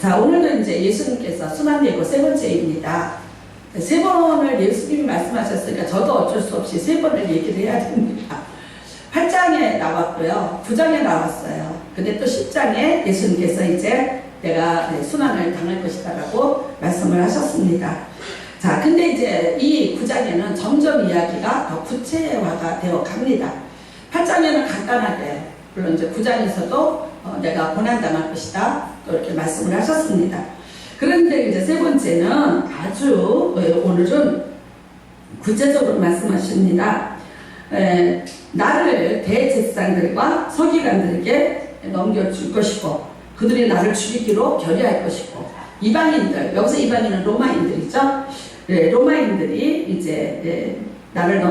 자, 오늘도 이제 예수님께서 순환예고 세 번째입니다. 세 번을 예수님이 말씀하셨으니까 저도 어쩔 수 없이 세 번을 얘기를 해야 됩니다. 8장에 나왔고요. 9장에 나왔어요. 근데 또 10장에 예수님께서 이제 내가 순환을 당할 것이다 라고 말씀을 하셨습니다. 자, 근데 이제 이 9장에는 점점 이야기가 더 구체화가 되어 갑니다. 8장에는 간단하게, 물론 이제 9장에서도 내가 고난당할 것이다 또 이렇게 말씀을 하셨습니다. 그런데 이제 세 번째는 아주 오늘은 구체적으로 말씀하십니다. 나를 대제사장들과 서기관들에게 넘겨줄 것이고 그들이 나를 죽이기로 결의할 것이고 이방인들, 여기서 이방인은 로마인들이죠. 로마인들이 이제 나를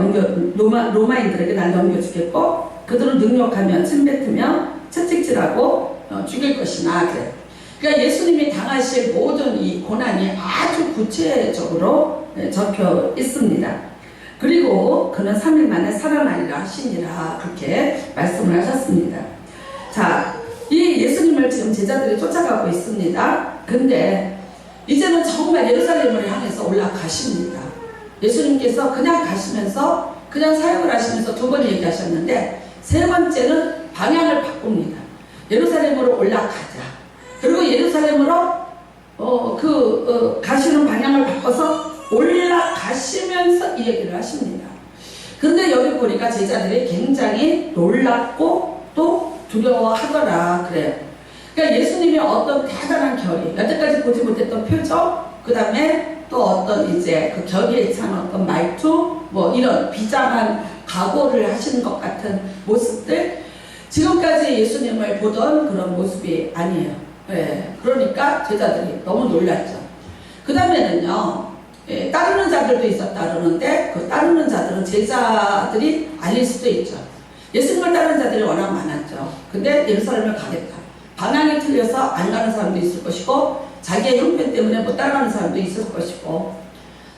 로마인들에게 나를 넘겨주겠고 그들은 능력하며 침뱉으며 채찍질하고 죽일 것이나 그래. 그러니까 예수님이 당하실 모든 이 고난이 아주 구체적으로 적혀 있습니다. 그리고 그는 3일 만에 살아나리라 하시니라 그렇게 말씀을 하셨습니다. 자, 이 예수님을 지금 제자들이 쫓아가고 있습니다. 근데 이제는 정말 예루살렘을 향해서 올라가십니다. 예수님께서 그냥 가시면서 그냥 사역을 하시면서 두 번 얘기하셨는데 세 번째는 방향을 바꿉니다. 예루살렘으로 올라가자. 그리고 예루살렘으로 가시는 방향을 바꿔서 올라가시면서 이 얘기를 하십니다. 근데 여기 보니까 제자들이 굉장히 놀랍고 또 두려워하더라 그래요. 그러니까 예수님의 어떤 대단한 결의, 여태까지 보지 못했던 표정, 그 다음에 또 어떤 이제 그 결의에 찬 어떤 말투, 뭐 이런 비장한 각오를 하시는 것 같은 모습들, 지금까지 예수님을 보던 그런 모습이 아니에요. 그러니까 제자들이 너무 놀랐죠. 그 다음에는요, 따르는 자들도 있었다 그러는데 그 따르는 자들은 제자들이 아닐 수도 있죠. 예수님을 따르는 자들이 워낙 많았죠. 근데 예루살렘을 가겠다. 방향이 틀려서 안 가는 사람도 있을 것이고 자기의 형편 때문에 못 따라가는 사람도 있을 것이고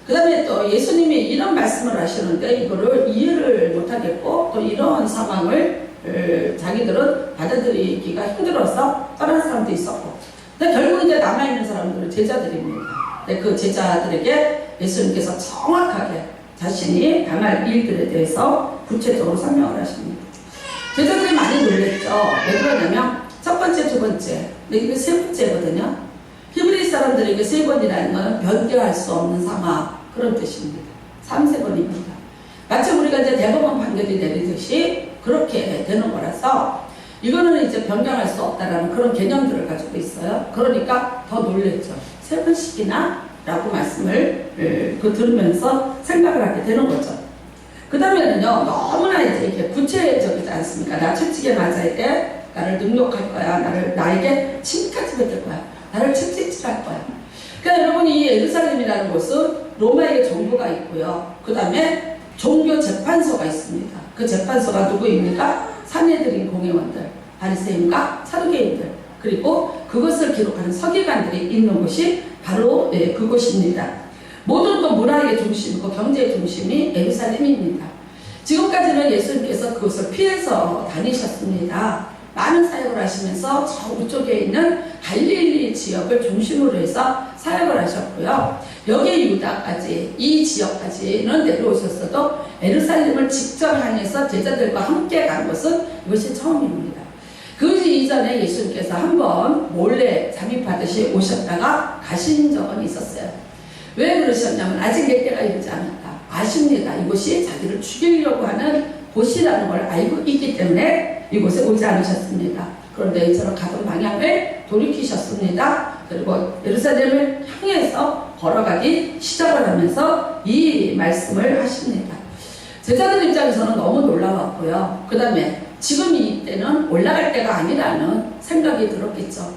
그 다음에 또 예수님이 이런 말씀을 하시는데 이거를 이해를 못하겠고 또 이런 상황을 자기들은 받아들이기가 힘들어서 떠나는 사람도 있었고 근데 결국 이제 남아있는 사람들은 제자들입니다. 그 제자들에게 예수님께서 정확하게 자신이 당할 일들에 대해서 구체적으로 설명을 하십니다. 제자들이 많이 놀랬죠. 왜 그러냐면 첫 번째, 두 번째, 이게 세 번째거든요. 히브리 사람들에게 세 번이라는 건 변개할 수 없는 상황 그런 뜻입니다. 3세번입니다. 마치 우리가 이제 대법원 판결이 내리듯이 그렇게 되는 거라서 이거는 이제 변경할 수 없다라는 그런 개념들을 가지고 있어요. 그러니까 더 놀랬죠. 세 번씩이나 라고 말씀을 들으면서 생각을 하게 되는 거죠. 그 다음에는요, 너무나 이제 이렇게 구체적이지 않습니까? 나 채찍에 맞을 때 나를 능욕할 거야. 나에게 침까지 뱉을 거야. 나를 채찍질할 거야. 그러니까 여러분이 이 예루살렘이라는 곳은 로마의 정부가 있고요. 그 다음에 종교 재판소가 있습니다. 그 재판소가 누구입니까? 산헤드린 공회원들, 바리새인과 사두개인들, 그리고 그것을 기록하는 서기관들이 있는 곳이 바로 그곳입니다. 모든 또 문화의 중심이고 경제의 중심이 예루살렘입니다. 지금까지는 예수님께서 그것을 피해서 다니셨습니다. 많은 사역을 하시면서 저 위쪽에 있는 갈릴리 지역을 중심으로 해서 사역을 하셨고요. 여기 유다까지, 이 지역까지는 내려오셨어도 예루살렘을 직접 향해서 제자들과 함께 간 것은 이것이 처음입니다. 그 이전에 예수님께서 한번 몰래 잠입하듯이 오셨다가 가신 적은 있었어요. 왜 그러셨냐면 아직 내 때가 이르지 않았다. 아십니다. 이곳이 자기를 죽이려고 하는 곳이라는 걸 알고 있기 때문에 이곳에 오지 않으셨습니다. 그런데 이처럼 가던 방향을 돌이키셨습니다. 그리고 예루살렘을 향해서 걸어가기 시작을 하면서 이 말씀을 하십니다. 제자들 입장에서는 너무 놀라웠고요. 그 다음에 지금 이때는 올라갈 때가 아니라는 생각이 들었겠죠.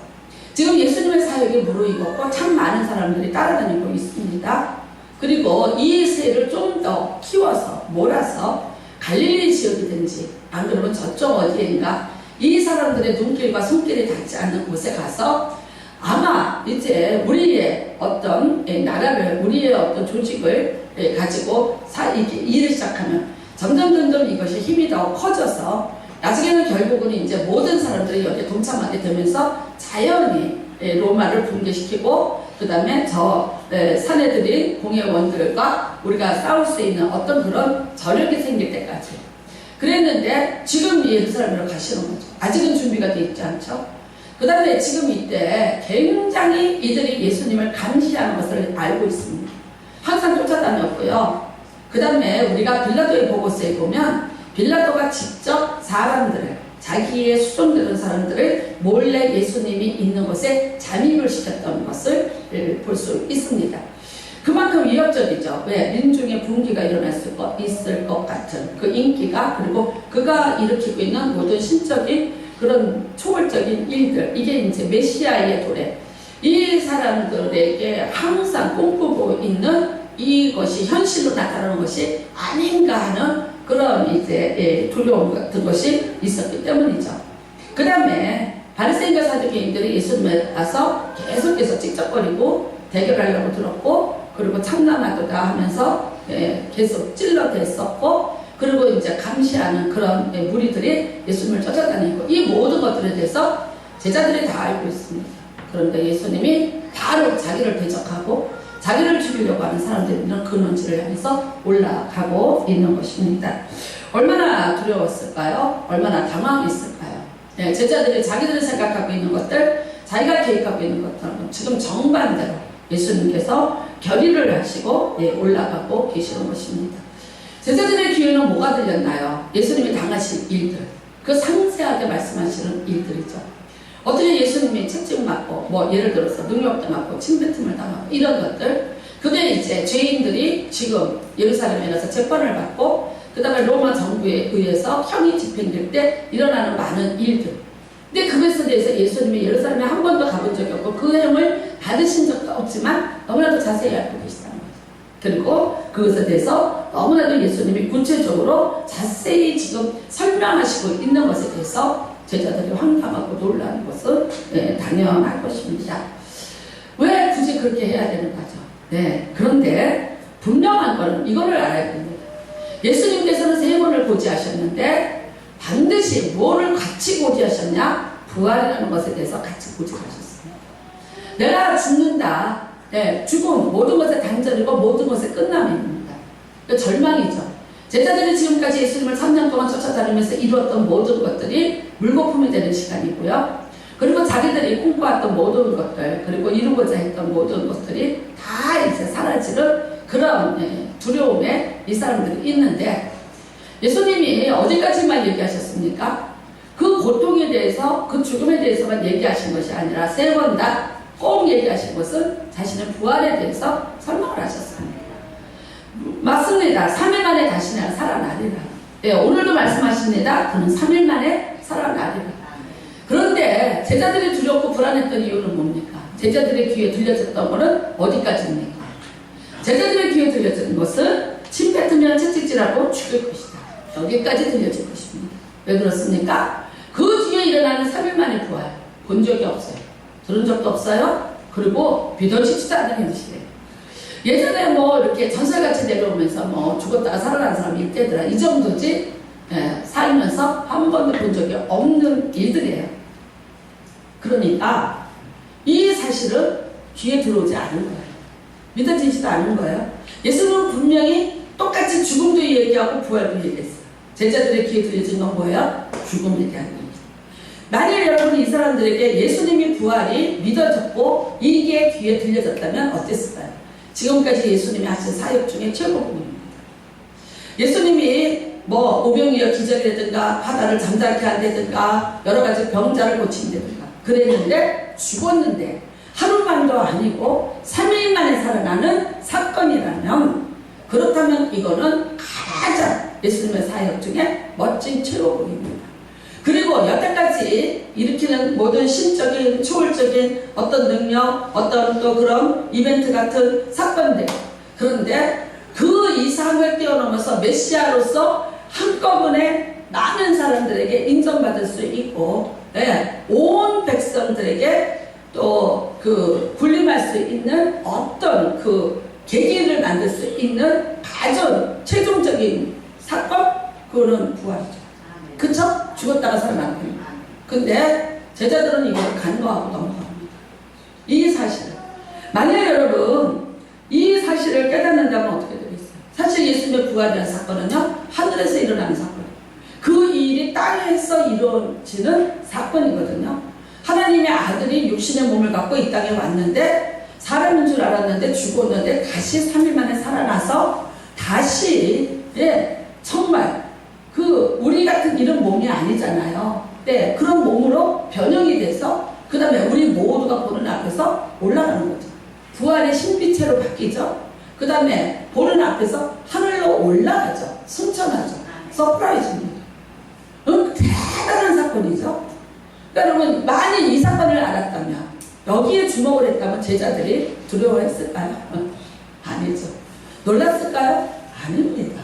지금 예수님의 사역이 무르익었고 참 많은 사람들이 따라다니고 있습니다. 그리고 이 세를 좀 더 키워서 몰아서 갈릴리 지역이든지 안 그러면 저쪽 어디인가 이 사람들의 눈길과 손길이 닿지 않는 곳에 가서 아마 이제 우리의 어떤 나라를 우리의 어떤 조직을 가지고 일을 시작하면 점점 이것이 힘이 더 커져서 나중에는 결국은 이제 모든 사람들이 여기에 동참하게 되면서 자연히 로마를 붕괴시키고 그 다음에 저 산에 들인 공회원들과 우리가 싸울 수 있는 어떤 그런 저력이 생길 때까지 그랬는데 지금 예루살렘으로 가시는 거죠. 아직은 준비가 되어 있지 않죠. 그 다음에 지금 이때 굉장히 이들이 예수님을 감시하는 것을 알고 있습니다. 항상 쫓아다녔고요. 그 다음에 우리가 빌라도의 보고서에 보면 빌라도가 직접 사람들을 자기의 수종되는 사람들을 몰래 예수님이 있는 곳에 잠입을 시켰던 것을 볼 수 있습니다. 그만큼 위협적이죠. 왜? 민중의 분기가 있을 것 같은 그 인기가 그리고 그가 일으키고 있는 모든 신적인 그런 초월적인 일들 이게 이제 메시아의 도래 이 사람들에게 항상 꿈꾸고 있는 이것이 현실로 나타나는 것이 아닌가 하는 그런 이제 두려움 같은 것이 있었기 때문이죠. 그 다음에 바리새인과 사두개인들이 예수님에 와서 계속해서 찍적거리고 대결하려고 들었고 그리고 참나마도다 하면서 계속 찔러댔었고 그리고 이제 감시하는 그런 무리들이 예수님을 쫓아다니고 이 모든 것들에 대해서 제자들이 다 알고 있습니다. 그런데 예수님이 바로 자기를 대적하고 자기를 죽이려고 하는 사람들은 근원지를 향해서 올라가고 있는 것입니다. 얼마나 두려웠을까요? 얼마나 당황했을까요? 제자들이 자기들이 생각하고 있는 것들, 자기가 계획하고 있는 것들은 지금 정반대로 예수님께서 결의를 하시고 올라가고 계시는 것입니다. 제자들의 귀에는 뭐가 들렸나요? 예수님이 당하신 일들, 그 상세하게 말씀하시는 일들이죠. 어떻게 예수님이 채찍 맞고 뭐 예를 들어서 능력도 맞고 침뱉음을 당하고 이런 것들 그게 이제 죄인들이 지금 예루살렘에 가서 재판을 받고 그 다음에 로마 정부에 의해서 형이 집행될 때 일어나는 많은 일들 근데 그것에 대해서 예수님이 예루살렘에 한 번도 가본 적이 없고 그 형을 받으신 적도 없지만 너무나도 자세히 알고 계시다는 거죠. 그리고 그것에 대해서 너무나도 예수님이 구체적으로 자세히 지금 설명하시고 있는 것에 대해서 제자들이 황당하고 놀라는 것은 당연할 것입니다. 왜 굳이 그렇게 해야 되는 거죠? 그런데 분명한 것은 이거를 알아야 됩니다. 예수님께서는 3번을 고지하셨는데 반드시 뭐를 같이 고지하셨냐? 부활이라는 것에 대해서 같이 고지하셨습니다. 내가 죽는다. 죽음, 모든 것의 단절이고 모든 것의 끝남입니다. 절망이죠. 제자들이 지금까지 예수님을 3년 동안 쫓아다니면서 이루었던 모든 것들이 물거품이 되는 시간이고요. 그리고 자기들이 꿈꿔왔던 모든 것들, 그리고 이루고자 했던 모든 것들이 다 이제 사라지는 그런 두려움에 이 사람들이 있는데 예수님이 어디까지만 얘기하셨습니까? 그 고통에 대해서, 그 죽음에 대해서만 얘기하신 것이 아니라 3번 다 꼭 얘기하신 것은 자신의 부활에 대해서 설명을 하셨습니다. 맞습니다. 3일 만에 다시 내가 살아나리라. 오늘도 말씀하십니다. 그는 3일 만에 살아나리라. 그런데 제자들이 두렵고 불안했던 이유는 뭡니까? 제자들의 귀에 들려졌던 것은 어디까지입니까? 제자들의 귀에 들려진 것은 침 뱉으면 채찍질하고 죽일 것이다. 여기까지 들려질 것입니다. 왜 그렇습니까? 그 뒤에 일어나는 3일 만의 부활 본 적이 없어요. 들은 적도 없어요. 그리고 믿어지지도 않는 현실이에요. 예전에 뭐 이렇게 전설같이 내려오면서 뭐 죽었다가 살아난 사람이 있대더라. 이 정도지 살면서 한 번도 본 적이 없는 일들이에요. 그러니까 이 사실은 귀에 들어오지 않은 거예요. 믿어지지도 않은 거예요. 예수님은 분명히 똑같이 죽음도 얘기하고 부활도 얘기했어요. 제자들의 귀에 들려진 건 뭐예요? 죽음에 대한 얘기. 만일 여러분이 이 사람들에게 예수님이 부활이 믿어졌고 이게 귀에 들려졌다면 어땠을까요? 지금까지 예수님이 하신 사역 중에 최고급입니다. 예수님이 뭐 오병이어 기적이라든가 바다를 잠잠케 한다든가 여러 가지 병자를 고친다든가 그랬는데 죽었는데 하루만도 아니고 3일 만에 살아나는 사건이라면 그렇다면 이거는 가장 예수님의 사역 중에 멋진 최고급입니다. 그리고 여태까지 일으키는 모든 신적인 초월적인 어떤 능력 어떤 또 그런 이벤트 같은 사건들 그런데 그 이상을 뛰어넘어서 메시아로서 한꺼번에 많은 사람들에게 인정받을 수 있고 온 백성들에게 또 그 군림할 수 있는 어떤 그 계기를 만들 수 있는 가장 최종적인 사건 그거는 부활이죠. 그쵸? 죽었다가 살아나는 거예요. 근데 제자들은 이걸 간과하고 넘어갑니다. 이 사실을. 만약 여러분 이 사실을 깨닫는다면 어떻게 되겠어요? 사실 예수님의 부활이라는 사건은요, 하늘에서 일어나는 사건이에요. 그 일이 땅에서 이루어지는 사건이거든요. 하나님의 아들이 육신의 몸을 갖고 이 땅에 왔는데, 사람인 줄 알았는데 죽었는데 다시 3일 만에 살아나서 다시, 정말 우리 같은 이런 몸이 아니잖아요. 그런 몸으로 변형이 돼서 그 다음에 우리 모두가 보는 앞에서 올라가는 거죠. 부활의 신비체로 바뀌죠. 그 다음에 보는 앞에서 하늘로 올라가죠. 승천하죠. 서프라이즈입니다. 대단한 사건이죠. 그러니까 여러분, 만일 이 사건을 알았다면, 여기에 주목을 했다면 제자들이 두려워했을까요? 아니죠. 놀랐을까요? 아닙니다.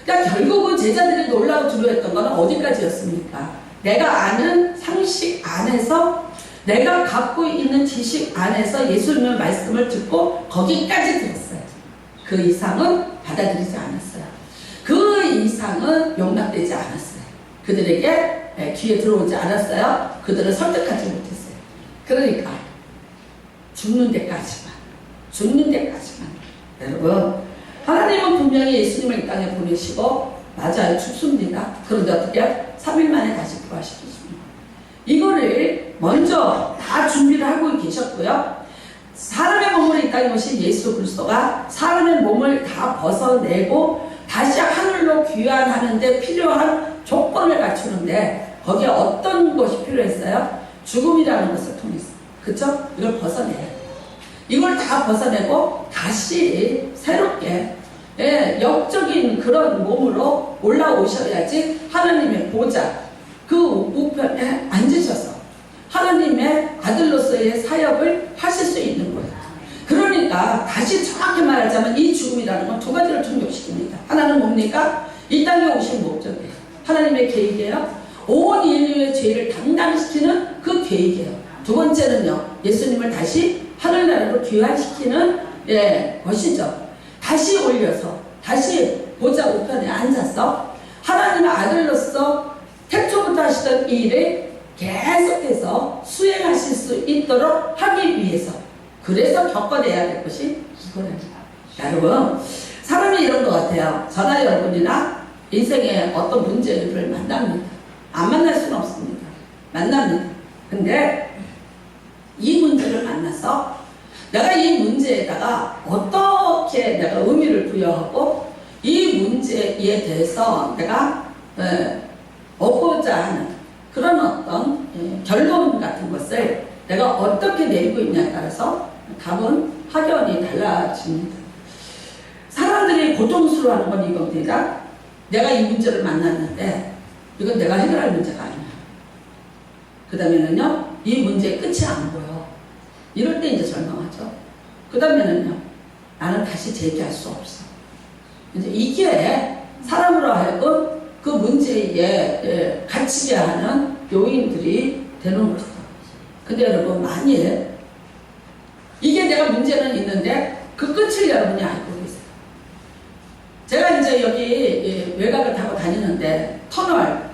그러니까 결국은 제자들이 놀라고 두려워했던 건 어디까지였습니까? 내가 아는 상식 안에서, 내가 갖고 있는 지식 안에서 예수님의 말씀을 듣고 거기까지 들었어요. 그 이상은 받아들이지 않았어요. 그 이상은 용납되지 않았어요. 그들에게 귀에 들어오지 않았어요. 그들을 설득하지 못했어요. 그러니까 죽는 데까지만. 여러분, 하나님은 분명히 예수님을 이 땅에 보내시고, 맞아요, 죽습니다. 그런데 어떻게 3일 만에 다시 부활시키십니다. 이거를 먼저 다 준비를 하고 계셨고요. 사람의 몸으로 이 땅에 오신 예수 그리스도가 사람의 몸을 다 벗어내고 다시 하늘로 귀환하는데 필요한 조건을 갖추는데, 거기에 어떤 것이 필요했어요? 죽음이라는 것을 통해서. 그쵸? 이걸 벗어내야 돼요. 이걸 다 벗어내고 다시 새롭게, 역적인 그런 몸으로 올라오셔야지 하나님의 보좌, 그 우편에 앉으셔서 하나님의 아들로서의 사역을 하실 수 있는 거예요. 그러니까 다시 정확히 말하자면 이 죽음이라는 건 두 가지를 충족시킵니다. 하나는 뭡니까? 이 땅에 오신 목적이에요. 하나님의 계획이에요. 온 인류의 죄를 당당시키는 그 계획이에요. 두 번째는요, 예수님을 다시 하늘나라로 귀환시키는 것이죠. 다시 올려서 다시 보좌 우편에 앉아서 하나님의 아들로서 태초부터 하시던 이 일을 계속해서 수행하실 수 있도록 하기 위해서, 그래서 겪어내야 될 것이 이거랍니다. 여러분, 사람이 이런 것 같아요. 저나 여러분이나 인생에 어떤 문제를 만납니다. 안 만날 수는 없습니다. 만납니다. 근데 이 문제를 만나서 내가 이 문제에다가 어떻게 내가 의미를 부여하고 이 문제에 대해서 내가 얻고자 하는 그런 어떤 결론 같은 것을 내가 어떻게 내리고 있냐에 따라서 답은 확연히 달라집니다. 사람들이 고통스러워하는 건 이겁니다. 내가 이 문제를 만났는데 이건 내가 해결할 문제가 아니야. 그 다음에는요, 이 문제의 끝이 안 보여. 이럴 때 이제 절망하죠. 그 다음에는요, 나는 다시 재기할 수 없어. 이제 이게 사람으로 하여금 그 문제에 갇히게 하는 요인들이 되는 것이다. 근데 여러분, 만일 이게 내가 문제는 있는데 그 끝을 여러분이 알고 계세요. 제가 이제 여기 외곽을 타고 다니는데 터널,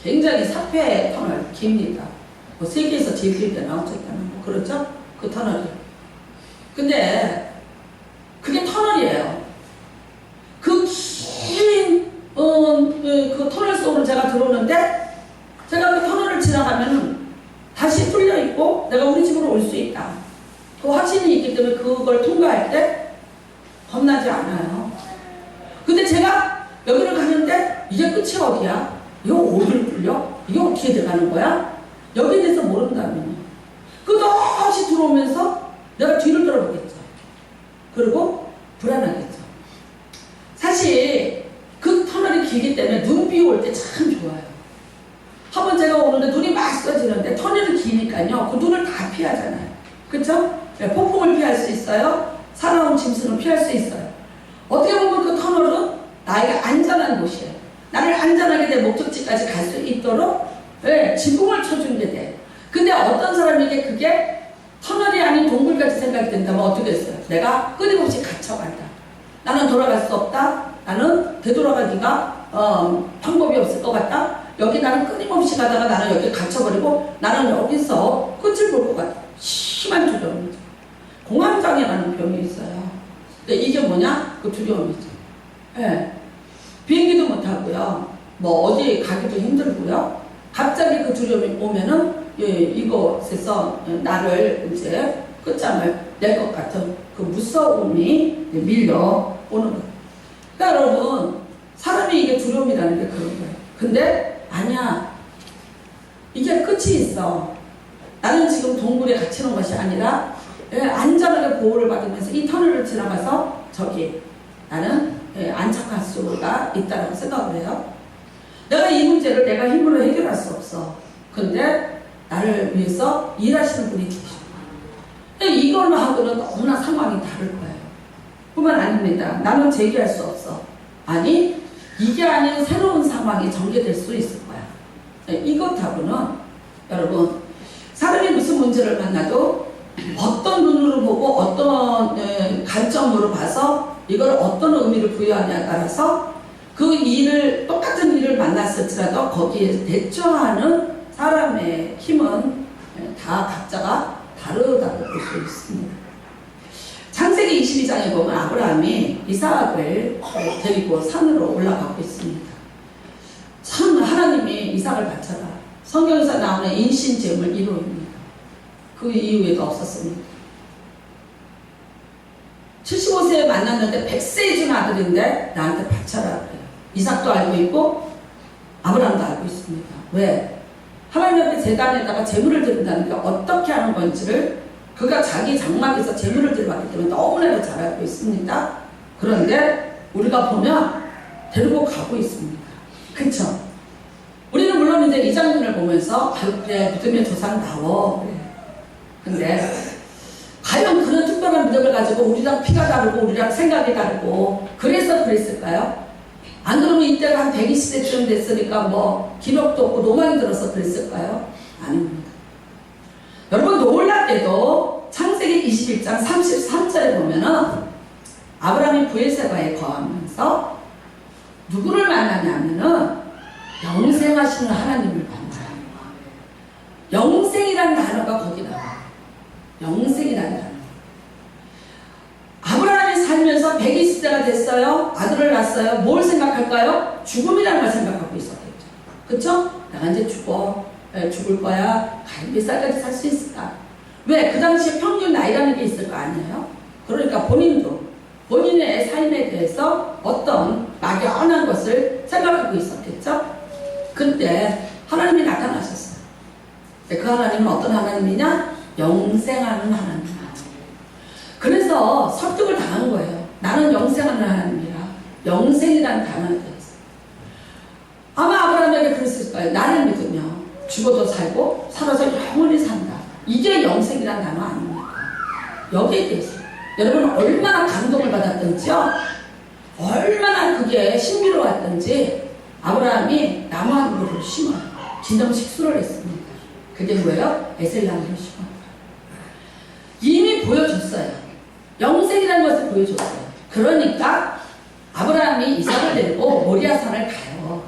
굉장히 사폐 터널 깁니다. 뭐 세계에서 제일 길 때나 어쨌든 뭐 그렇죠? 그 터널이. 근데 그게 터널이에요. 그 긴 그 터널 속으로 제가 들어오는데, 제가 그 터널을 지나가면은 다시 뚫려 있고 내가 우리 집으로 올 수 있다. 그 확신이 있기 때문에 그걸 통과할 때 겁나지 않아요. 근데 제가 여기를 가는데 이게 끝이 어디야? 이거 어디를 뚫려? 이게 어떻게 들어가는 거야? 여기에 대해서 모른다면요. 끝없이 들어오면서 내가 뒤를 돌아보겠죠. 그리고 불안하겠죠. 사실 그 터널이 길기 때문에 눈비 올 때 참 좋아요. 한번 제가 오는데 눈이 막 쏟아지는데 터널이 기니까요, 그 눈을 다 피하잖아요. 그쵸? 폭풍을 피할 수 있어요. 사나운 짐승을 피할 수 있어요. 어떻게 보면 그 터널은 나에게 안전한 곳이에요. 나를 안전하게 내 목적지까지 갈 수 있도록 지붕을 쳐준 게 돼. 근데 어떤 사람에게 그게 터널이 아닌 동굴같이 생각이 된다면 어떻게 했어요? 내가 끊임없이 갇혀간다. 나는 돌아갈 수 없다. 나는 되돌아가기가 방법이 없을 것 같다. 여기 나는 끊임없이 가다가 나는 여기 갇혀버리고 나는 여기서 끝을 볼 것 같다. 심한 두려움이죠. 공황장애라는 병이 있어요. 근데 이게 뭐냐? 그 두려움이죠. 예. 비행기도 못하고요. 뭐 어디 가기도 힘들고요. 갑자기 그 두려움이 오면은 이곳에서 나를 이제 끝장을 낼 것 같은 그 무서움이 밀려오는 거예요. 그러니까 여러분, 사람이 이게 두려움이라는 게 그런 거예요. 근데 아니야. 이게 끝이 있어. 나는 지금 동굴에 갇히는 것이 아니라 안전하게 보호를 받으면서 이 터널을 지나가서 저기 나는 안착할 수가 있다고 생각을 해요. 내가 이 문제를 내가 힘으로 해결할 수 없어. 근데 나를 위해서 일하시는 분이 계십니다. 이걸로 하고는 너무나 상황이 다를 거예요. 뿐만 아닙니다. 나는 제기할 수 없어. 아니, 이게 아닌 새로운 상황이 전개될 수 있을 거야. 이것하고는 여러분, 사람이 무슨 문제를 만나도 어떤 눈으로 보고 어떤 관점으로 봐서 이걸 어떤 의미를 부여하냐에 따라서 그 일을, 똑같은 일을 만났을지라도 거기에 대처하는 사람의 힘은 다 각자가 다르다고 볼 수 있습니다. 창세기 22장에 보면 아브라함이 이삭을 데리고 산으로 올라가고 있습니다. 참 하나님이 이삭을 바쳐라. 성경에서 나오는 인신제물 1호입니다. 그 이후에도 없었습니다. 75세에 만났는데 100세에 준 아들인데 나한테 바쳐라 그래요. 이삭도 알고 있고 아브라함도 알고 있습니다. 왜? 하나님 앞에 제단에다가 제물을 드린다는 게 어떻게 하는 건지를 그가 자기 장막에서 제물을 드려봤기 때문에 너무나도 잘 알고 있습니다. 그런데 우리가 보면 데리고 가고 있습니다. 그쵸? 우리는 물론 이제 이 장면을 보면서 그래 믿음의 조상다워. 근데 과연 그런 특별한 믿음을 가지고 우리랑 피가 다르고 우리랑 생각이 다르고 그래서 그랬을까요? 안 그러면 이때가 한 120세쯤 됐으니까 뭐 기록도 없고 노망이 들어서 그랬을까요? 아닙니다. 여러분 놀랍게도 창세기 21장 33절에 보면은 아브라함이 브엘세바에 거하면서 누구를 만나냐면은 영생하시는 하나님을 만나요. 영생이라는 단어가 거기 나와요. 영생이라는 단어. 아브라함이 살면서 120세가 됐어요. 아들을 낳았어요. 뭘 생각할까요? 죽음이라는 걸 생각하고 있었겠죠. 그쵸? 내가 이제 죽을 거야. 몇 살까지 살 수 있을까? 왜? 그 당시에 평균 나이라는 게 있을 거 아니에요? 그러니까 본인도 본인의 삶에 대해서 어떤 막연한 것을 생각하고 있었겠죠? 근데 하나님이 나타나셨어요. 그 하나님은 어떤 하나님이냐? 영생하는 하나님. 그래서 설득을 당한 거예요. 나는 영생하는 하나님이라. 영생이라는 단어에 대해서. 아마 아브라함에게 그랬을 거예요. 나를 믿으며 죽어도 살고 살아서 영원히 산다. 이게 영생이라는 단어 아닙니까? 여기에 대해서 여러분 얼마나 감동을 받았던지요. 얼마나 그게 신비로웠던지 아브라함이 나무 한 그루를 심어요. 기념식수를 했습니다. 그게 뭐예요? 에셀나무를 심어요. 이미 보여줬어요. 영생이라는 것을 보여줬어요. 그러니까 아브라함이 이삭을 데리고 모리아산을 가요.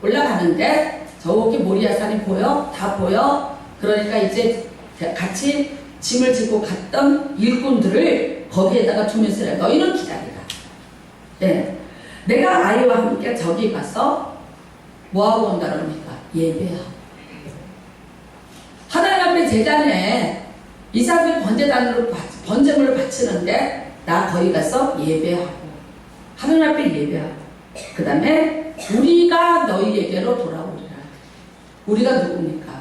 올라가는데 저기 모리아산이 보여? 다 보여? 그러니까 이제 같이 짐을 지고 갔던 일꾼들을 거기에다가 두면서 너희는 기다리라. 네. 내가 아이와 함께 저기 가서 뭐하고 온다 그럽니까? 예배하고. 하나님 앞에 제단에 이삭이 번제물을 바치는데 나 거기 가서 예배하고 하나님 앞에 예배하고 그 다음에 우리가 너희에게로 돌아오리라. 우리가 누굽니까?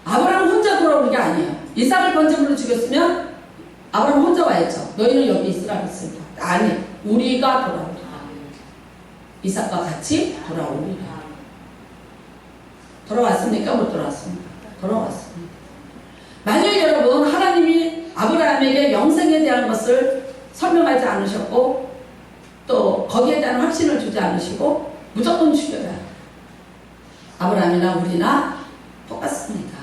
아브라함 혼자 돌아오는 게 아니에요. 이삭을 번제물로 죽였으면 아브라함 혼자 와야죠. 너희는 여기 있으라 그랬습니다. 아니, 우리가 돌아오리라. 이삭과 같이 돌아오리라. 돌아왔습니까? 못 돌아왔습니까? 돌아왔습니다. 만약에 여러분 하나님이 아브라함에게 영생에 대한 것을 설명하지 않으셨고 또 거기에 대한 확신을 주지 않으시고 무조건 죽여라. 아브라함이나 우리나 똑같습니다.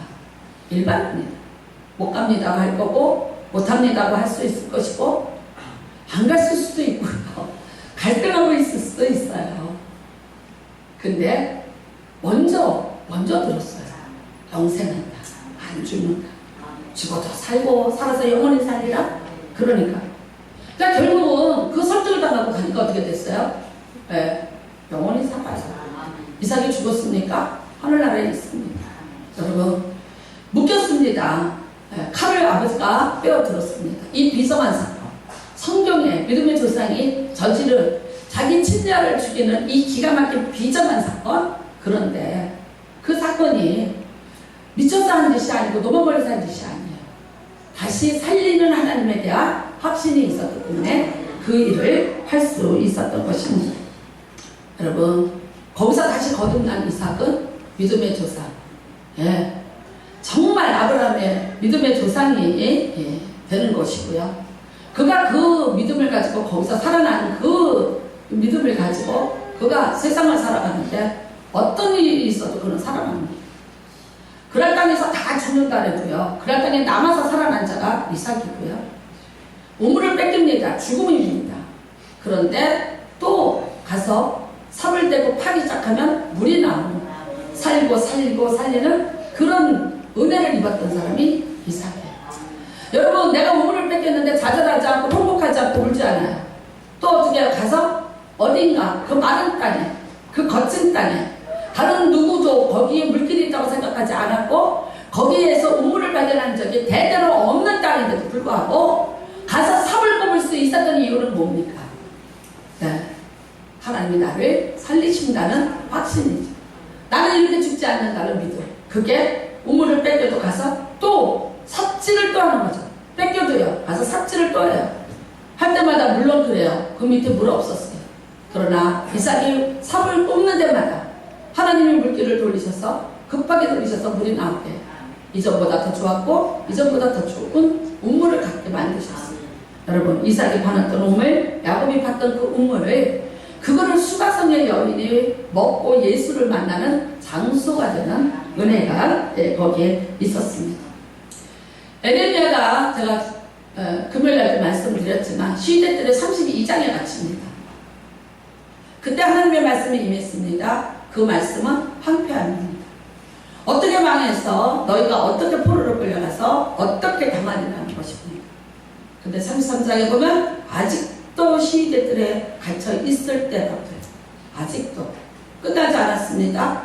일반입니다. 못 갑니다고 할 거고 못합니다고 할 수 있을 것이고 안 갔을 수도 있고요. 갈등하고 있을 수도 있어요. 근데 먼저 들었어요. 영생한다. 안 죽는다. 죽어도 살고 살아서 영원히 살리라. 그러니까 결국은 그 설득을 당하고 가니까 어떻게 됐어요? 네, 영원히 살아요. 이삭이 죽었습니까? 하늘나라에 있습니다. 여러분 묶였습니다. 네, 칼을 아버지가 빼어들었습니다. 이 비성한 사건, 성경에 믿음의 조상이 저지른 자기 친자를 죽이는 이 기가 막힌 비정한 사건. 그런데 그 사건이 미쳐서 한 짓이 아니고 노방벌려서 한 짓이 아니에요. 다시 살리는 하나님에 대한 확신이 있었기 때문에 그 일을 할 수 있었던 것입니다. 여러분 거기서 다시 거듭난 이삭은 믿음의 조상, 예, 정말 아브라함의 믿음의 조상이 되는 것이고요. 그가 그 믿음을 가지고 거기서 살아난 그 믿음을 가지고 그가 세상을 살아가는데 어떤 일이 있어도 그는 살아납니다. 그랄 땅에서 다 죽는다 해도요, 그랄 땅에 남아서 살아난 자가 이삭이고요. 우물을 뺏깁니다. 죽음입니다. 그런데 또 가서 삽을 대고 파기 시작하면 물이 나오고 살고 살리는 그런 은혜를 입었던 사람이 이삭이에요. 여러분 내가 우물을 뺏겼는데 좌절하지 않고 통곡하지 않고 울지 않아요. 또 어떻게 가서 어딘가 그 마른 땅에, 그 거친 땅에 다른 누구도 거기에 물길이 있다고 생각하지 않았고 거기에서 우물을 발견한 적이 대대로 없는 땅인데도 불구하고 가서 삽을 꼽을 수 있었던 이유는 뭡니까? 네, 하나님이 나를 살리신다는 확신이죠. 나는 이렇게 죽지 않는다는 믿음. 그게 우물을 뺏겨도 가서 또 삽질을 또 하는 거죠. 뺏겨도요 가서 삽질을 또 해요. 할 때마다 물론 그래요. 그 밑에 물 없었어요. 그러나 이삭이 삽을 꼽는 데마다 하나님이 물길을 돌리셔서 급하게 돌리셔서 물이 나오게, 이전보다 더 좋았고 이전보다 더 좋은 우물을 갖게 만드셨어요. 여러분 이삭이 파놨던 우물, 야곱이 팠던 그 우물을, 그거를 수가성의 여인이 먹고 예수를 만나는 장소가 되는 은혜가 거기에 있었습니다. 에레미야가 제가 금요일날 때 말씀을 드렸지만 시대 때의 32장에 갇힙니다. 그때 하나님의 말씀이 임했습니다. 그 말씀은 황폐함입니다. 어떻게 망해서 너희가 어떻게 포로로 끌려가서 어떻게 당하리라는 것입니다. 근데 33장에 보면 아직도 시대들에 갇혀 있을 때라고요. 아직도 끝나지 않았습니다.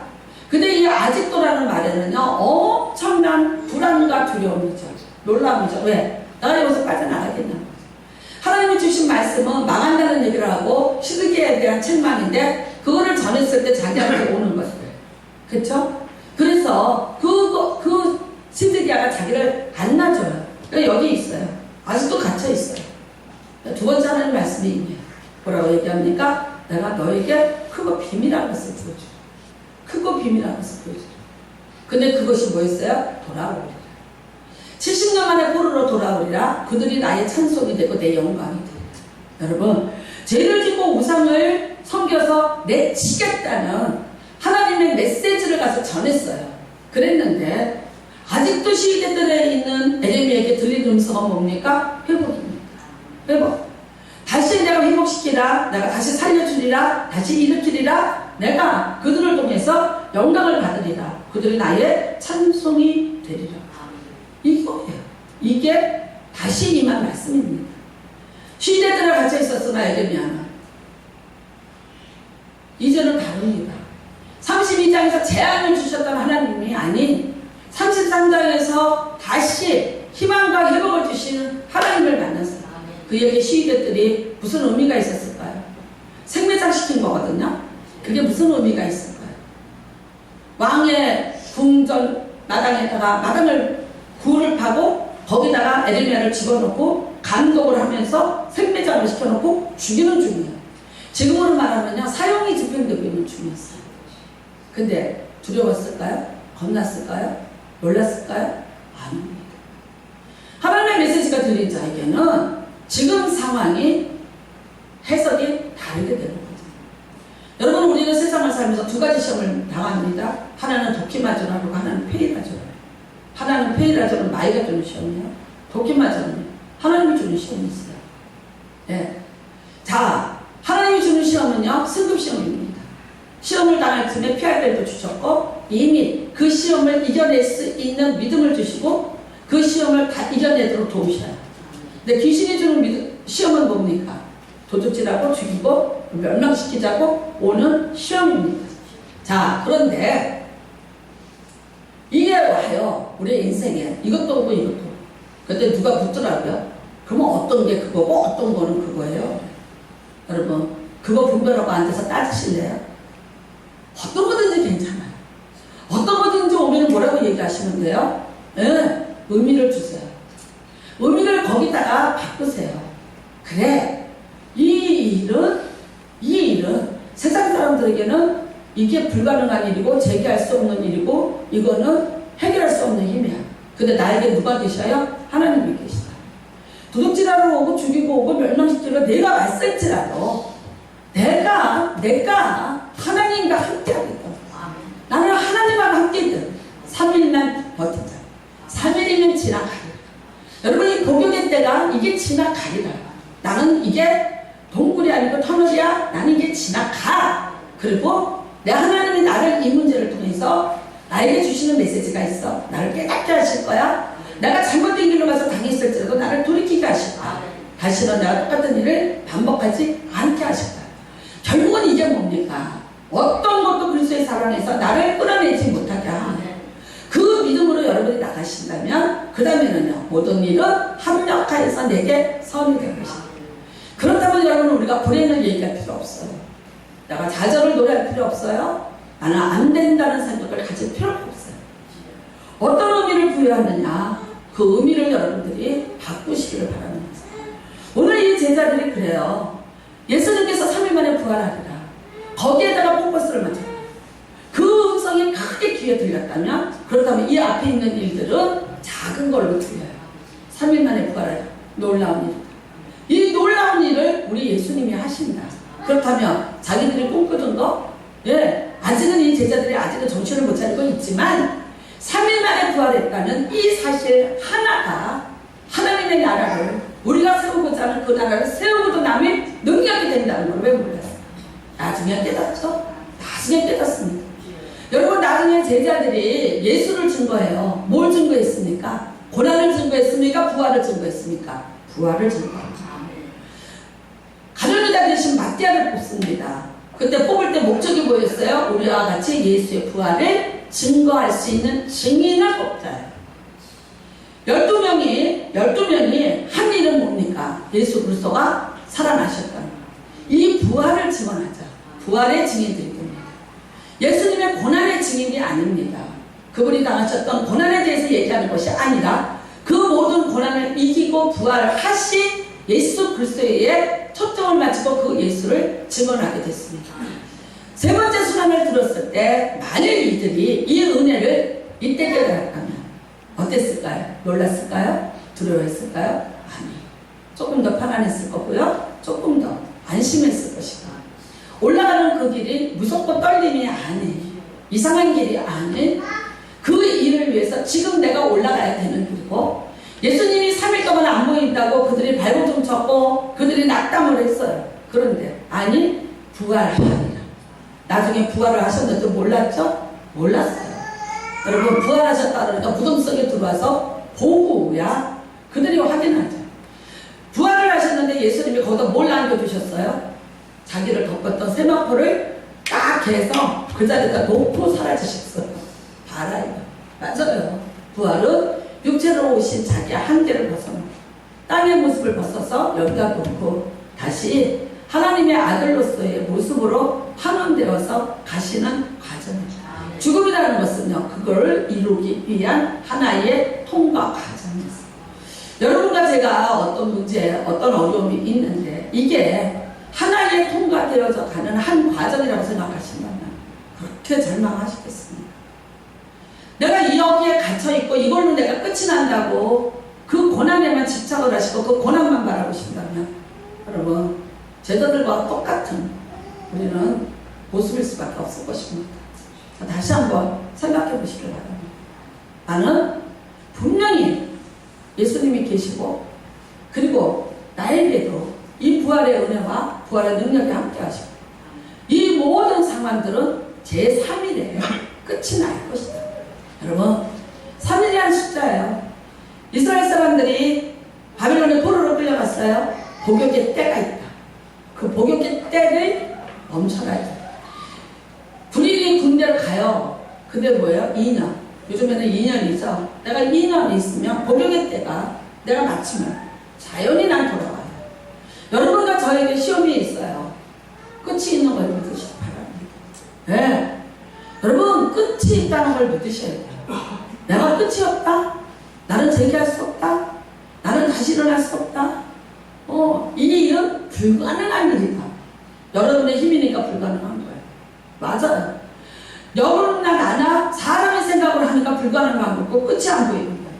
근데 이 아직도라는 말에는요 엄청난 불안과 두려움이죠. 놀라움이죠. 왜? 내가 여기서 빠져나가겠냐는 거죠. 하나님이 주신 말씀은 망한다는 얘기를 하고 시드기에 대한 책망인데 그거를 전했을 때 자기한테 오는 것들. 그쵸? 그래서 그 시드기야가 자기를 안 놔줘요. 그러니까 여기 있어요. 아직도 갇혀 있어요. 두 번째 하나님 말씀이 있네요. 뭐라고 얘기합니까? 내가 너에게 크고 비밀한 것을 보여주라. 크고 비밀한 것을 보여주라. 근데 그것이 뭐였어요? 돌아오리라. 70년 만에 포로로 돌아오리라. 그들이 나의 찬송이 되고 내 영광이 되리라. 여러분 죄를 짓고 우상을 섬겨서 내치겠다는 하나님의 메시지를 가서 전했어요. 그랬는데 아직도 시대들에 있는 에레미야에게 들리는 음성은 뭡니까? 회복입니다. 회복. 다시 내가 회복시키라. 내가 다시 살려주리라. 다시 일으키리라. 내가 그들을 통해서 영광을 받으리라. 그들이 나의 찬송이 되리라. 이거예요. 이게 다시 임한 말씀입니다. 시대들에 갇혀 있었으나 에레미야는 이제는 다릅니다. 32장에서 재앙을 주셨던 하나님이 아닌 33장에서 다시 희망과 회복을 주시는 하나님을 만났어요. 그에게 시대들이 무슨 의미가 있었을까요? 생매장 시킨 거거든요. 그게 무슨 의미가 있을까요? 왕의 궁전 마당에다가 마당을 굴을 파고 거기다가 에레미야를 집어넣고 감독을 하면서 생매장을 시켜놓고 죽이는 중이에요. 지금으로 말하면요 사형이 집행되고 있는 중이었어요. 근데 두려웠을까요? 겁났을까요? 놀랐을까요? 아닙니다. 하나님의 메시지가 들린 자에게는 지금 상황이 해석이 다르게 되는 거죠. 여러분 우리는 세상을 살면서 두 가지 시험을 당합니다. 하나는 도키마저라고 하나는 페이라저라고. 하나는 페이라저는 마이가 주는 시험이에요. 도키마저는 하나님이 주는 시험이 있어요. 네. 자, 하나님이 주는 시험은요 승급 시험입니다. 시험을 당할 틈에 피할 길도 주셨고 이미 그 시험을 이겨낼 수 있는 믿음을 주시고 그 시험을 다 이겨내도록 도우셔요. 근데 귀신이 주는 시험은 뭡니까? 도둑질하고 죽이고 멸망시키자고 오는 시험입니다. 자, 그런데 이게 와요. 우리 인생에 이것도 오고 이것도 오고. 그때 누가 묻더라고요. 그러면 어떤 게 그거고 어떤 거는 그거예요. 여러분 그거 분별하고 앉아서 따지실래요? 어떤 거든지 괜찮아요. 어떤 거든지 오면 뭐라고 얘기하시면 돼요? 네, 의미를 주세요. 의미를 거기다가 바꾸세요. 그래, 이 일은 세상 사람들에게는 이게 불가능한 일이고 제기할 수 없는 일이고 이거는 해결할 수 없는 힘이야. 근데 나에게 누가 계셔요? 하나님이 계시다. 도둑질하러 오고 죽이고 오고 멸망시키러 내가 맞설지라도 내가 하나님과 함께 하겠다. 나는 하나님과 함께 있거든. 3일만 버티자. 3일이면 지나가리라. 여러분 이 복용의 때가 이게 지나가리라. 나는 이게 동굴이 아니고 터널이야. 나는 이게 지나가. 그리고 내 하나님이 나를 이 문제를 통해서 나에게 주시는 메시지가 있어. 나를 깨닫게 하실 거야. 내가 잘못된 길로 가서 당했을지라도 나를 돌이키게 하실 거야. 다시는 내가 똑같은 일을 반복하지 않게 하실 거야. 결국은 이게 뭡니까? 어떤 것도 그리스도의 사랑에서 나를 끌어내지 못하게 하는 그 믿음으로 여러분이 나가신다면 그 다음에는요 모든 일은 합력하여서 내게 선이 될 것이다. 그렇다면 여러분 우리가 불행을 얘기할 필요 없어요. 내가 좌절을 노래할 필요 없어요. 나는 안 된다는 생각을 가질 필요가 없어요. 어떤 의미를 부여하느냐 그 의미를 여러분들이 바꾸시기를 바랍니다. 오늘 이 제자들이 그래요. 예수님께서 3일 만에 부활하리라. 거기에다가 포커스를 맞춰요. 그 음성이 크게 귀에 들렸다면 그렇다면 이 앞에 있는 일들은 작은 걸로 들려요. 3일 만에 부활하리라. 놀라운 일이다. 이 놀라운 일을 우리 예수님이 하신다. 그렇다면 자기들이 꿈꾸던 거 아직은 이 제자들이 아직은 정신을 못 차리고 있지만 3일 만에 부활했다는 이 사실 하나가 하나님의 나라를 우리가 세우고자 하는 그 나라를 세우고도 남의 능력이 된다는 걸 왜 몰랐어요? 나중에 깨닫죠? 나중에 깨닫습니다. 여러분 나중에 제자들이 예수를 증거해요. 뭘 증거했습니까? 고난을 증거했습니까? 부활을 증거했습니까? 부활을 증거합니다. 가룟유다 대신 마띠아를 뽑습니다. 그때 뽑을 때 목적이 뭐였어요? 우리와 같이 예수의 부활을 증거할 수 있는 증인을 뽑자요. 12명이 한 일은 뭡니까? 예수 그리스도가 살아나셨다는 것. 이 부활을 증언하자. 부활의 증인들이 됩니다. 예수님의 고난의 증인이 아닙니다. 그분이 당하셨던 고난에 대해서 얘기하는 것이 아니라 그 모든 고난을 이기고 부활하신 예수 그리스도에 초점을 맞추고 그 예수를 증언하게 됐습니다. 세 번째 순환을 들었을 때 만일 이들이 이 은혜를 이때 깨달았다면 어땠을까요? 놀랐을까요? 두려워했을까요? 아니. 조금 더 편안했을 거고요. 조금 더 안심했을 것이다. 올라가는 그 길이 무섭고 떨림이 아닌 이상한 길이 아닌 그 일을 위해서 지금 내가 올라가야 되는 길이고 예수님이 3일 동안 안 보인다고 그들이 발버둥 쳤고 그들이 낙담을 했어요. 그런데 아니 부활하리라. 나중에 부활을 하셨는데 몰랐죠? 몰랐어요. 여러분 부활하셨다 그러니까 무덤 속에 들어와서 보고야 그들이 확인하죠. 부활을 하셨는데 예수님이 거기다 뭘 남겨두셨어요? 자기를 덮었던 세마포를 딱 해서 그 자리에다 놓고 사라지셨어요. 봐라요. 맞아요. 부활은 육체로 오신 자기의 한계를 벗어나 땅의 모습을 벗어서 여기다 놓고 다시 하나님의 아들로서의 모습으로 환원되어서 가시는 과정입니다. 죽음이라는 것은요, 그걸 이루기 위한 하나의 통과 과정이었어요. 여러분과 제가 어떤 문제, 어떤 어려움이 있는데 이게 하나의 통과되어져 가는 한 과정이라고 생각하신다면 그렇게 절망하시겠습니까? 내가 여기에 갇혀있고 이걸로 내가 끝이 난다고 그 고난에만 집착을 하시고 그 고난만 바라보신다면 여러분 제자들과 똑같은 우리는 모습일 수밖에 없을 것입니다. 다시 한번 생각해 보시길 바랍니다. 나는 분명히 예수님이 계시고 그리고 나에게도 이 부활의 은혜와 부활의 능력이 함께 하시고 이 모든 상황들은 제3일에 끝이 날 것이다. 여러분 3일이라는 숫자예요. 이스라엘 사람들이 바빌론의 포로로 끌려갔어요. 복역의 때가 있다. 그 복역의 때를 멈춰라. 군인이 군대를 가요. 근데 뭐예요? 2년. 요즘에는 2년이죠. 내가 2년이 있으면 복역의 때가 내가 마치면 자연히 난 돌아와요. 여러분과 저에게 시험이 있어요. 끝이 있는 걸 믿으시기 바랍니다. 네. 여러분, 끝이 있다는 걸 믿으셔야 돼요. 내가 끝이 없다? 나는 재기할 수 없다? 나는 다시 일어날 수 없다? 이 일은 불가능한 일이다. 여러분의 힘이니까 불가능한 거예요. 맞아요. 여러분이나 나나 사람의 생각으로 하니까 불가능한 거고 끝이 안 보이는 거예요.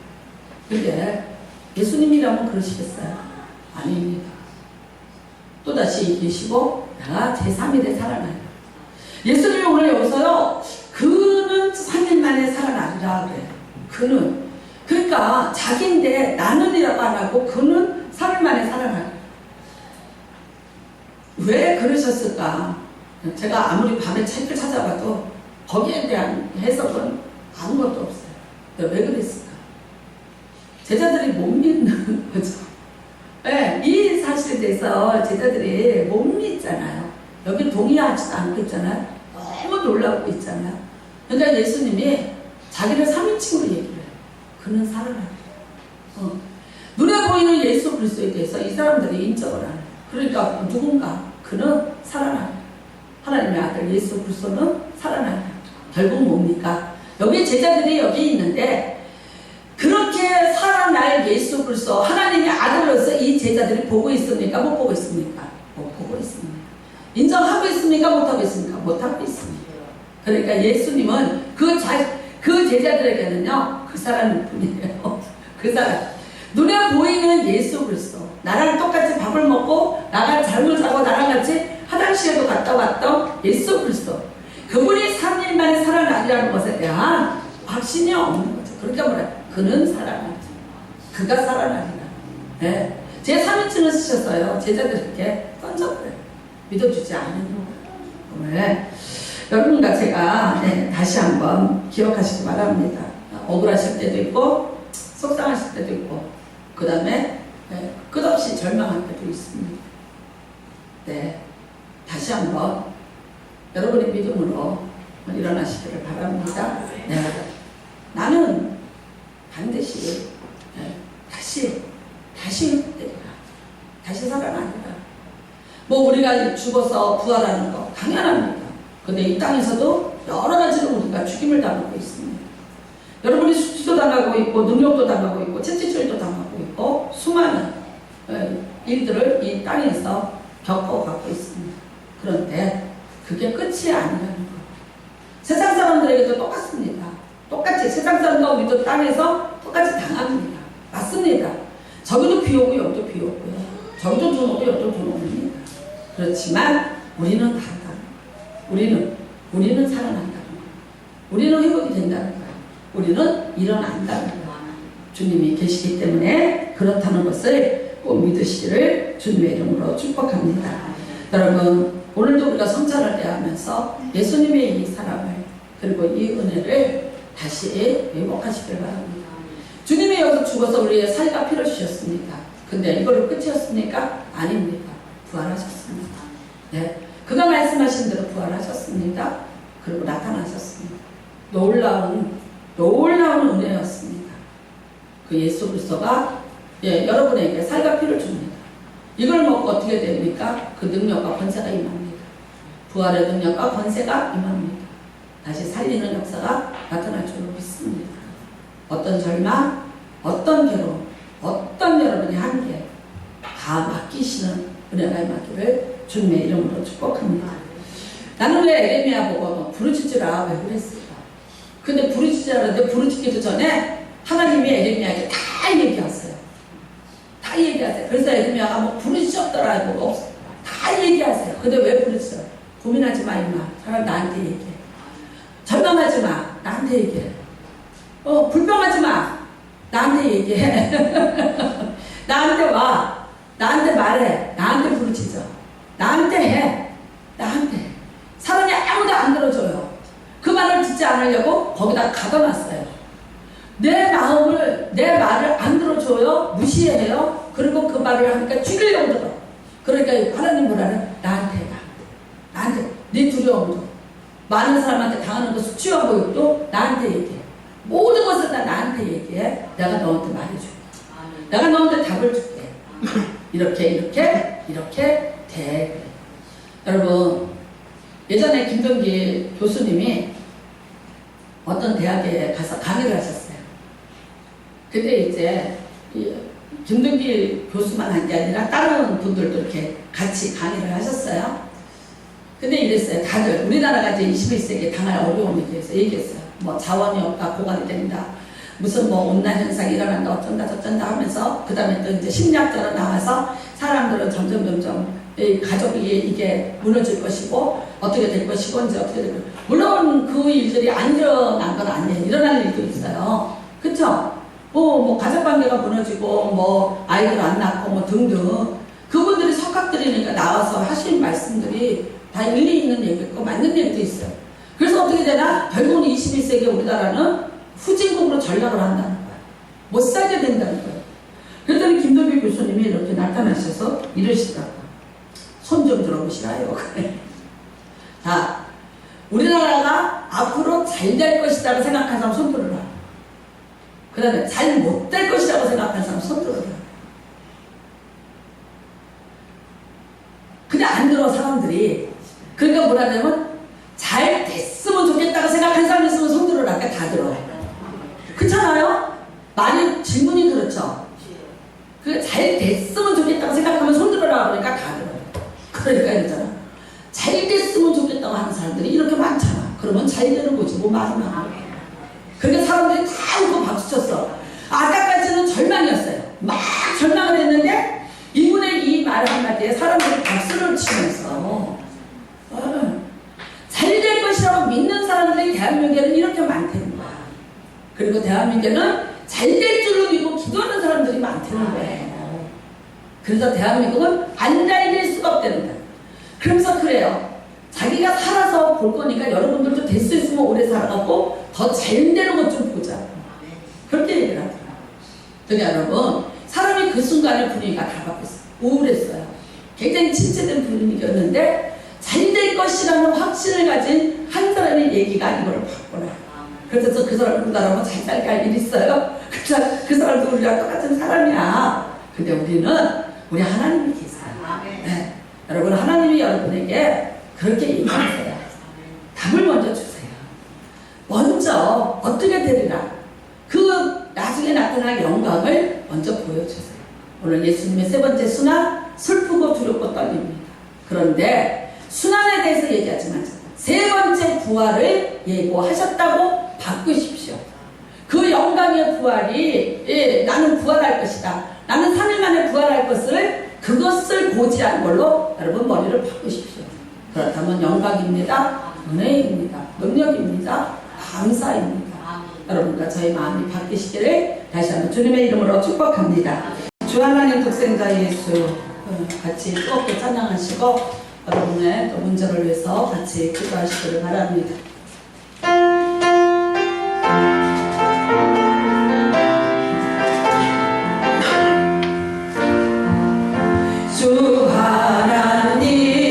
근데 예수님이라면 그러시겠어요? 아닙니다. 또다시 얘기하시고 내가 제3일에 살아나요. 예수님이 오늘 여기서요, 그는 3일 만에 살아나리라 그래요. 그는. 그러니까 자기인데 나는이라고 안 하고 그는 3일 만에 살아나요. 왜 그러셨을까? 제가 아무리 밤에 책을 찾아봐도 거기에 대한 해석은 아무것도 없어요. 왜 그랬을까? 제자들이 못 믿는 거죠. 네, 이 사실에 대해서 제자들이 못 믿잖아요. 여기 동의하지도 않고 있잖아요. 너무 놀라고 있잖아요. 그러니까 예수님이 자기를 3인칭으로 얘기를 해요. 그는 살아나요. 눈에 보이는 예수 그리스도에 대해서 이 사람들이 인정을 안 해요. 그러니까 누군가 그는 살아나요. 하나님의 아들 예수 그리스도는 살아나요. 결국 뭡니까? 여기 제자들이 여기 있는데 그렇게 살아날 예수 그리스도 하나님의 아들로서 이 제자들이 보고 있습니까? 못 보고 있습니까? 못 보고 있습니다. 인정하고 있습니까? 못하고 있습니까? 못하고 있습니다. 그러니까 예수님은 그 제자들에게는요, 그 사람일 뿐이에요. 그 사람. 눈에 보이는 예수 그리스도. 나랑 똑같이 밥을 먹고, 나랑 잠을 자고, 나랑 같이 화장실에도 갔다 왔던 예수 그리스도. 그분이 3일 만에 살아나리라는 것에 대한 확신이 없는 거죠. 그러니까 뭐래? 그는 살아나죠. 그가 살아나리라. 네. 제 3인칭을 쓰셨어요. 제자들에게 던져버려요. 믿어주지 않는 거예요. 네. 여러분과 제가 다시 한번 기억하시기 바랍니다. 억울하실 때도 있고 속상하실 때도 있고 그 다음에 끝없이 절망할 때도 있습니다. 네, 다시 한번 여러분의 믿음으로 일어나시기를 바랍니다. 네. 나는 반드시 다시 되리라. 다시 살아나리라. 뭐 우리가 죽어서 부활하는 거 당연합니다. 근데 이 땅에서도 여러 가지로 우리가 죽임을 당하고 있습니다. 여러분이 수치도 당하고 있고 능력도 당하고 있고 채찍질도 당하고 있고 수많은 일들을 이 땅에서 겪어가고 있습니다. 그런데 그게 끝이 아니라는 거. 세상 사람들에게도 똑같습니다. 똑같이 세상 사람도 우리도 땅에서 똑같이 당합니다. 맞습니다. 저기도 비 오고 여기도 비 오고요. 저기도 눈 오고 여기도 눈 옵니다. 그렇지만 우리는 다르다. 우리는 살아난다는 거예요. 우리는 회복이 된다는 거예요. 우리는 일어난다는 거예요. 주님이 계시기 때문에 그렇다는 것을 꼭 믿으시기를 주님의 이름으로 축복합니다. 여러분, 오늘도 우리가 성찬을 대하면서 예수님의 이 사랑을 그리고 이 은혜를 다시 회복하시길 바랍니다. 주님이 여기서 죽어서 우리의 살과 피를 주셨습니다. 근데 이걸로 끝이었습니까? 아닙니다. 부활하셨습니다. 네. 그가 말씀하신 대로 부활하셨습니다. 그리고 나타나셨습니다. 놀라운 은혜였습니다. 그 예수 그리스도가 여러분에게 살과 피를 줍니다. 이걸 먹고 어떻게 됩니까? 그 능력과 권세가 임합니다. 부활의 능력과 권세가 임합니다. 다시 살리는 역사가 나타날 줄 믿습니다. 어떤 절망, 어떤 괴로움, 어떤 여러분의 한계 다 맡기시는 은혜가 임하기를 주님의 이름으로 축복합니다. 나는 왜 에레미야 보고 부르짖으라 왜 그랬을까? 근데 부르짖으라는데 부르짖기도 전에 하나님이 에레미야에게 다 얘기하세요. 다 얘기하세요. 그래서 에레미야가 뭐 부르짖었더라 뭐가 없어. 다 얘기하세요. 근데 왜 부르짖어요? 고민하지 마 임마. 차라리 나한테 얘기해. 절망하지 마. 나한테 얘기해. 불평하지 마. 나한테 얘기해. 나한테 와. 나한테 말해. 나한테 부르짖어. 나한테 해. 나한테. 사람이 아무도 안 들어줘요. 그 말을 듣지 않으려고 거기다 가둬놨어요. 내 마음을, 내 말을 안 들어줘요. 무시해요. 그리고 그 말을 하니까 죽이려고 들어. 그러니까 하나님 뭐라는? 나한테 가. 나한테. 네 두려움도. 많은 사람한테 당하는 거 수치와 모욕도 나한테 얘기해. 모든 것을 다 나한테 얘기해. 내가 너한테 말해줄게. 내가 너한테 답을 줄게. 이렇게 돼. 여러분, 예전에 김동기 교수님이 어떤 대학에 가서 강의를 하셨어요. 근데 이제 김동기 교수만 한 게 아니라 다른 분들도 이렇게 같이 강의를 하셨어요. 근데 이랬어요. 다들 우리나라가 이제 21세기에 당할 어려움에 대해서 얘기했어요. 뭐 자원이 없다, 고갈이 된다, 무슨 뭐 온난 현상이 일어난다, 어쩐다 저쩐다 하면서 그 다음에 또 이제 심리학자로 나와서 사람들은 점점 이 가족이 이게 무너질 것이고 어떻게 될 것이고 이제 어떻게 될 것이고, 물론 그 일들이 안 일어난 건 아니에요. 일어날 일도 있어요. 그쵸? 뭐 가족관계가 무너지고 뭐 아이들 안 낳고 뭐 등등 그분들이 석학들이니까 나와서 하신 말씀들이 다 일리 있는 얘기고 맞는 얘기도 있어요. 그래서 어떻게 되나? 결국은 21세기 우리나라는 후진국으로 전락을 한다는 거야. 못 살게 된다는 거예요. 그랬더니 김동기 교수님이 이렇게 나타나셔서 이러시더라고요. 손 좀 들어보시라요. 자, 우리나라가 앞으로 잘 될 것이라고 생각하는 사람 손 들어라. 그 다음에 잘 못 될 것이라고 생각하는 사람 손 들어라. 그냥 안 들어 사람들이. 그러니까 뭐라 하냐면 잘 됐으면 좋겠다고 생각하는 사람이 있으면 손 들어라. 그러니까 다 들어. 그렇잖아요? 많이 질문이 그렇죠? 잘 됐으면 좋겠다고 생각하면 손 들어라. 그러니까 다 들어요. 그러니까 이러잖아. 잘 됐으면 좋겠다고 하는 사람들이 이렇게 많잖아. 그러면 잘 되는 거지. 뭐 말이나. 그러니까 사람들이 다 웃고 박수 쳤어. 아까까지는 절망이었어요. 막 절망을 했는데 이분의 이 말 한마디에 사람들이 박수를 치면서 잘 될 것이라고 믿는 사람들이 대한민국에는 이렇게 많다는 거야. 그리고 대한민국에는 잘 될 줄로 믿고 기도하는 사람들이 많다는 거예요. 그래서 대한민국은 안 잘 될 수가 없다는 거야. 그러면서 그래요. 자기가 살아서 볼 거니까 여러분들도 될 수 있으면 오래 살아갖고 더 잘 되는 것 좀 보자. 그렇게 얘기를 하더라고요. 그러니까 여러분, 사람이 그 순간에 분위기가 다 바뀌었어요. 우울했어요. 굉장히 침체된 분위기였는데 잘 될 것이라는 확신을 가진 한 사람의 얘기가 이걸 바꿔놔요. 그래서 그 사람을 우리나라로 잘 살게 할 일이 있어요. 그 사람도 우리랑 똑같은 사람이야. 근데 우리는 우리 하나님이 계세요. 네. 여러분, 하나님이 여러분에게 그렇게 얘기하세요. 답을 먼저 주세요. 먼저 어떻게 되리라. 그 나중에 나타날 영광을 먼저 보여주세요. 오늘 예수님의 세 번째 순환, 슬프고 두렵고 떨립니다. 그런데 순환에 대해서 얘기하지 마세요. 세 번째 부활을 예고하셨다고 바꾸십시오. 그 영광의 부활이 나는 부활할 것이다. 나는 3일 만에 부활할 것을 그것을 고지한 걸로 여러분 머리를 바꾸십시오. 그렇다면 영광입니다. 은혜입니다. 능력입니다. 감사입니다. 여러분과 저희 마음이 바뀌시기를 다시 한번 주님의 이름으로 축복합니다. 주 하나님 독생자 예수 같이 뜨겁게 찬양하시고 여러분의 또 문제를 위해서 같이 기도하시기를 바랍니다. 주 하나님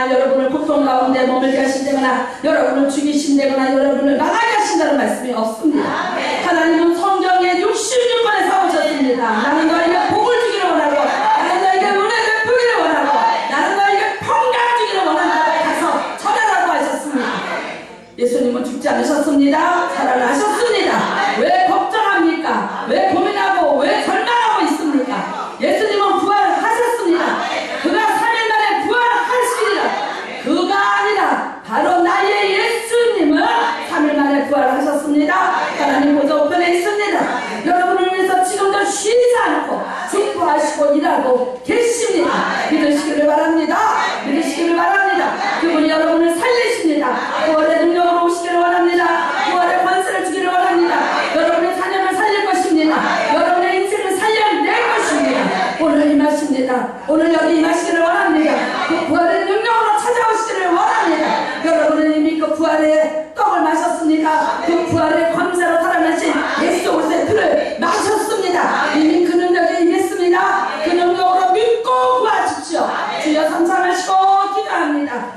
하신다거나 여러분을 고통 가운데 머물게 하신다거나 여러분을 죽이신다거나 여러분을 망하게 하신다는 말씀이 없습니다. 하나님은 성경에 66번에 사오셨습니다. 나는 너에게 복을 주기를 원하고 나는 너에게 은혜 베푸기를 원하고 나는 너에게 평강 주기를 원한다고 가서 전하라고 하셨습니다. 예수님은 죽지 않으셨습니다. 살아나셨습니다. 왜 걱정합니까? 왜 고민하고 왜 절망하고 있습니까? 예수님은 부활하셨습니다. 그가 3일 만에 부활하시리라. 그가 아니라 바로 나의 예수님은 3일 만에 부활하셨습니다. 하나님 보좌 우편에 있습니다. 여러분을 위해서 지금도 쉬지 않고 축복하시고 일하고 계십니다. 믿으시기를 바랍니다. 믿으시기를 바랍니다. 그분이 여러분을 살리십니다. 부활의 능력으로 오시기를 원합니다. 부활의 권세를 주기를 원합니다. 여러분의 자녀를 살릴 것입니다. 여러분의 인생을 살려낼 것입니다. 오늘 임하십니다. 오늘 여기 임하시기를 원합니다. 그 부활의 능력으로 찾아오시기를 원합니다. 여러분은 이미 그 부활의 떡을 마셨습니다. 그 부활의 권세로 살아나신 예수 그리스도의 피를 마셨습니다. 이미 그 능력이 임했습니다. 그 능력으로 믿고 구하십시오. 주여 감사하시고 기도합니다.